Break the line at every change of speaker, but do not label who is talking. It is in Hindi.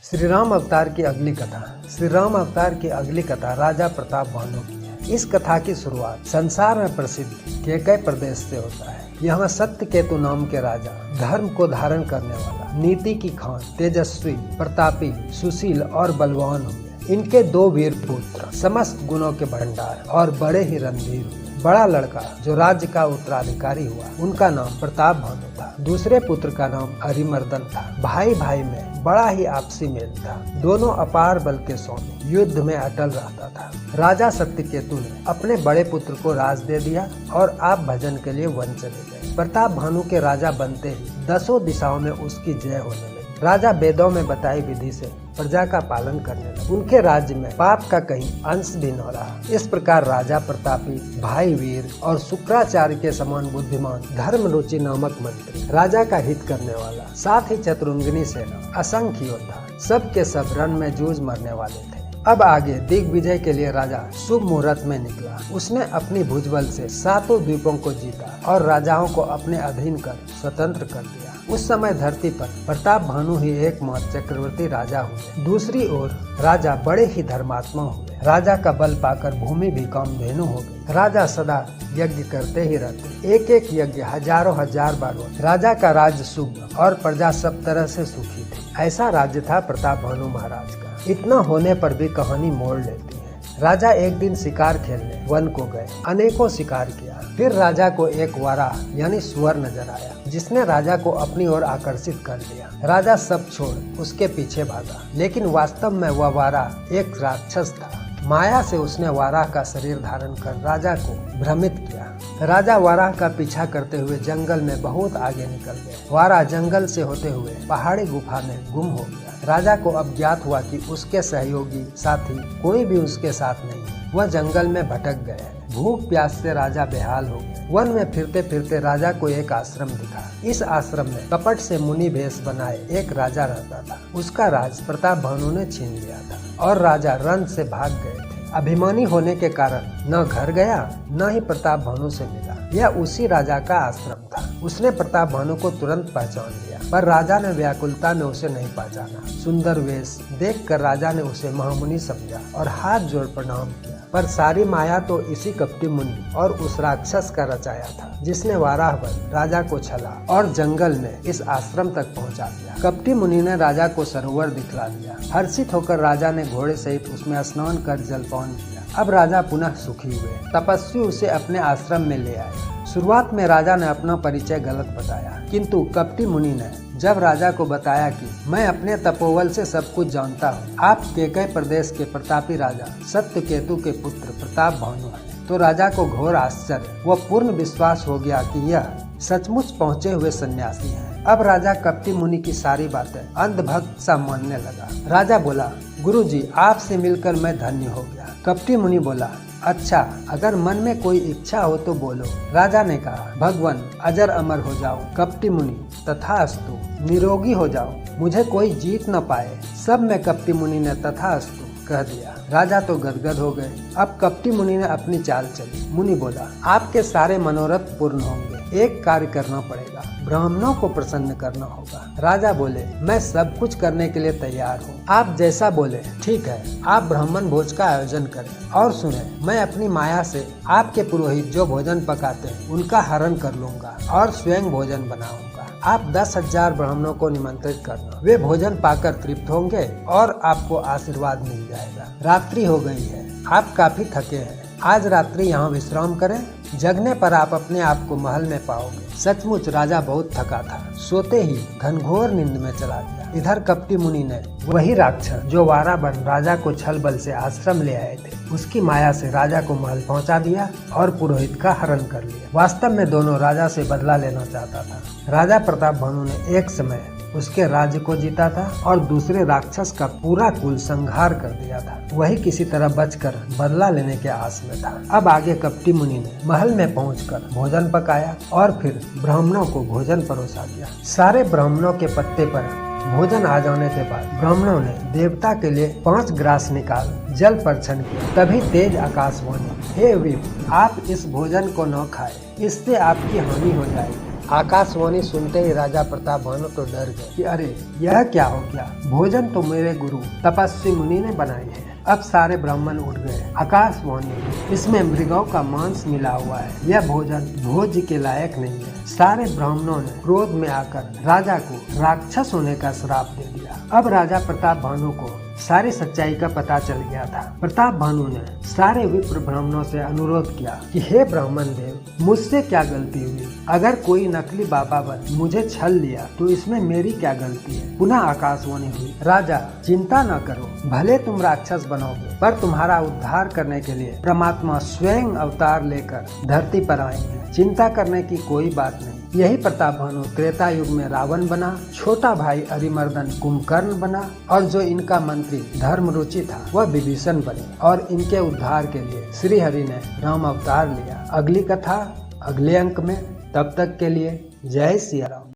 श्री राम अवतार की अगली कथा। श्री राम अवतार की अगली कथा राजा प्रताप भानु की है। इस कथा की शुरुआत संसार में प्रसिद्ध केकय प्रदेश से होता है। यहाँ सत्यकेतु नाम के राजा, धर्म को धारण करने वाला, नीति की खान, तेजस्वी, प्रतापी, सुशील और बलवान हुए। इनके 2 वीर पुत्र समस्त गुणों के भंडार और बड़े ही रणधीर हुए। बड़ा लड़का जो राज्य का उत्तराधिकारी हुआ, उनका नाम प्रताप भानु था। दूसरे पुत्र का नाम अरिमर्दन था। भाई भाई में बड़ा ही आपसी मेल था। दोनों अपार बल के स्वामी, युद्ध में अटल रहता था। राजा सत्यकेतु ने अपने बड़े पुत्र को राज दे दिया और आप भजन के लिए वन चले गए। प्रताप भानु के राजा बनते ही 10 दिशाओं में उसकी जय होने लगी। राजा वेदों में बताई विधि से प्रजा का पालन करने लगे। उनके राज्य में पाप का कहीं अंश भी न रहा। इस प्रकार राजा प्रतापी, भाई वीर और शुक्राचार्य के समान बुद्धिमान, धर्म रुचि नामक मंत्री, राजा का हित करने वाला, साथ ही चतुरंगिनी सेना, असंख्य योद्धा, सब के सब रण में जूझ मरने वाले थे। अब आगे दिग्विजय के लिए राजा शुभ मुहूर्त में निकला। उसने अपनी भुजबल से 7 द्वीपों को जीता और राजाओं को अपने अधीन कर स्वतंत्र कर दिया। उस समय धरती पर प्रताप भानु ही एकमात्र चक्रवर्ती राजा हुए। दूसरी ओर राजा बड़े ही धर्मात्मा हुए। राजा का बल पाकर भूमि भी कामधेनु हो गई। राजा सदा यज्ञ करते ही रहते। एक यज्ञ हजारों हजार बार होते। राजा का राज्य सुख और प्रजा सब तरह से सुखी थी। ऐसा राज्य था प्रताप भानु महाराज का। इतना होने पर भी कहानी मोड़ लेती है। राजा एक दिन शिकार खेलने वन को गए। अनेकों शिकार किया। फिर राजा को एक वारा यानी सुअर नजर आया, जिसने राजा को अपनी ओर आकर्षित कर लिया। राजा सब छोड़ उसके पीछे भागा, लेकिन वास्तव में वह वारा एक राक्षस था। माया से उसने वाराह का शरीर धारण कर राजा को भ्रमित किया। राजा वाराह का पीछा करते हुए जंगल में बहुत आगे निकल गए। वाराह जंगल से होते हुए पहाड़ी गुफा में गुम हो गया। राजा को अब ज्ञात हुआ कि उसके सहयोगी साथी कोई भी उसके साथ नहीं। वह जंगल में भटक गए। भूख प्यास से राजा बेहाल हो गए। वन में फिरते फिरते राजा को एक आश्रम दिखा। इस आश्रम में कपट से मुनि भेष बनाए एक राजा रहता था। उसका राज प्रताप भानु ने छीन लिया था और राजा रन से भाग गए थे। अभिमानी होने के कारण न घर गया न ही प्रताप भानु से मिला। यह उसी राजा का आश्रम था। उसने प्रताप भानु को तुरंत पहचान लिया, पर राजा ने व्याकुलता में उसे नहीं पहचाना। सुंदर वेश देखकर राजा ने उसे महामुनि समझा और हाथ जोड़ प्रणाम किया। पर सारी माया तो इसी कपटी मुनि और उस राक्षस का रचाया था, जिसने वाराह बन राजा को छला और जंगल में इस आश्रम तक पहुंचा दिया। कपटी मुनि ने राजा को सरोवर दिखला दिया। हर्षित होकर राजा ने घोड़े सहित उसमें स्नान कर जलपान किया। अब राजा पुनः सुखी हुए। तपस्वी उसे अपने आश्रम में ले आए। शुरुआत में राजा ने अपना परिचय गलत बताया, किंतु कपटी मुनि ने जब राजा को बताया कि मैं अपने तपोबल से सब कुछ जानता हूँ, आप केकय प्रदेश के प्रतापी राजा सत्यकेतु के पुत्र प्रताप भानु हैं, तो राजा को घोर आश्चर्य व पूर्ण विश्वास हो गया कि यह सचमुच पहुँचे हुए सन्यासी हैं। अब राजा कपटी मुनि की सारी बातें अंधभक्त सा मानने लगा। राजा बोला, गुरुजी, आपसे मिलकर मैं धन्य हो गया। कपटी मुनि बोला, अच्छा, अगर मन में कोई इच्छा हो तो बोलो। राजा ने कहा, भगवान, अजर अमर हो जाओ। कपटी मुनि, तथास्तु। निरोगी हो जाओ, मुझे कोई जीत न पाए। सब में कपटी मुनि ने तथास्तु कह दिया। राजा तो गदगद हो गए। अब कपटी मुनि ने अपनी चाल चली। मुनि बोला, आपके सारे मनोरथ पूर्ण होंगे। एक कार्य करना पड़ेगा, ब्राह्मणों को प्रसन्न करना होगा। राजा बोले, मैं सब कुछ करने के लिए तैयार हूँ। आप जैसा बोले ठीक है। आप ब्राह्मण भोज का आयोजन करें और सुने, मैं अपनी माया से आपके पुरोहित जो भोजन पकाते हैं उनका हरण कर लूंगा और स्वयं भोजन बनाऊंगा। आप 10,000 ब्राह्मणों को निमंत्रित करना। वे भोजन पाकर तृप्त होंगे और आपको आशीर्वाद मिल जाएगा। रात्रि हो गई है, आप काफी थके हैं। आज रात्रि यहाँ विश्राम करें। जगने पर आप अपने आप को महल में पाओगे। सचमुच राजा बहुत थका था। सोते ही घनघोर नींद में चला गया। इधर कपटी मुनि ने वही राक्षस जो वारा बन राजा को छल बल से आश्रम ले आए थे, उसकी माया से राजा को महल पहुंचा दिया और पुरोहित का हरण कर लिया। वास्तव में दोनों राजा से बदला लेना चाहता था। राजा प्रताप भानु ने एक समय उसके राज्य को जीता था और दूसरे राक्षस का पूरा कुल संहार कर दिया था। वही किसी तरह बचकर बदला लेने के आस में था। अब आगे कपटी मुनि ने महल में पहुंचकर भोजन पकाया और फिर ब्राह्मणों को भोजन परोसा दिया। सारे ब्राह्मणों के पत्ते पर भोजन आ जाने के बाद ब्राह्मणों ने देवता के लिए 5 ग्रास निकाल जल पर छन किया। तभी तेज आकाशवाणी, हे विप्र, आप इस भोजन को न खाएं, इससे आपकी हानि हो जाएगी। आकाशवाणी सुनते ही राजा प्रताप भानु तो डर गए कि अरे यह क्या हो गया। भोजन तो मेरे गुरु तपस्वी मुनि ने बनाई है। अब सारे ब्राह्मण उठ गए। आकाशवाणी, इसमें मृगों का मांस मिला हुआ है, यह भोजन भोज्य के लायक नहीं है। सारे ब्राह्मणों ने क्रोध में आकर राजा को राक्षस होने का श्राप दे दिया। अब राजा प्रताप भानु को सारी सच्चाई का पता चल गया था। प्रताप भानु ने सारे विप्र ब्राह्मणों से अनुरोध किया कि हे ब्राह्मण देव, मुझसे क्या गलती हुई? अगर कोई नकली बाबा बन मुझे छल लिया तो इसमें मेरी क्या गलती है? पुनः आकाशवाणी हुई, राजा चिंता न करो, भले तुम राक्षस बनोगे पर तुम्हारा उद्धार करने के लिए परमात्मा स्वयं अवतार लेकर धरती पर आएंगे। चिंता करने की कोई बात नहीं। यही प्रताप भानु त्रेता युग में रावण बना, छोटा भाई अरिमर्दन कुंभकर्ण बना और जो इनका मंत्री धर्मरुचि था वह विभीषण बने और इनके उद्धार के लिए श्री हरि ने राम अवतार लिया। अगली कथा अगले अंक में, तब तक के लिए जय सिया राम।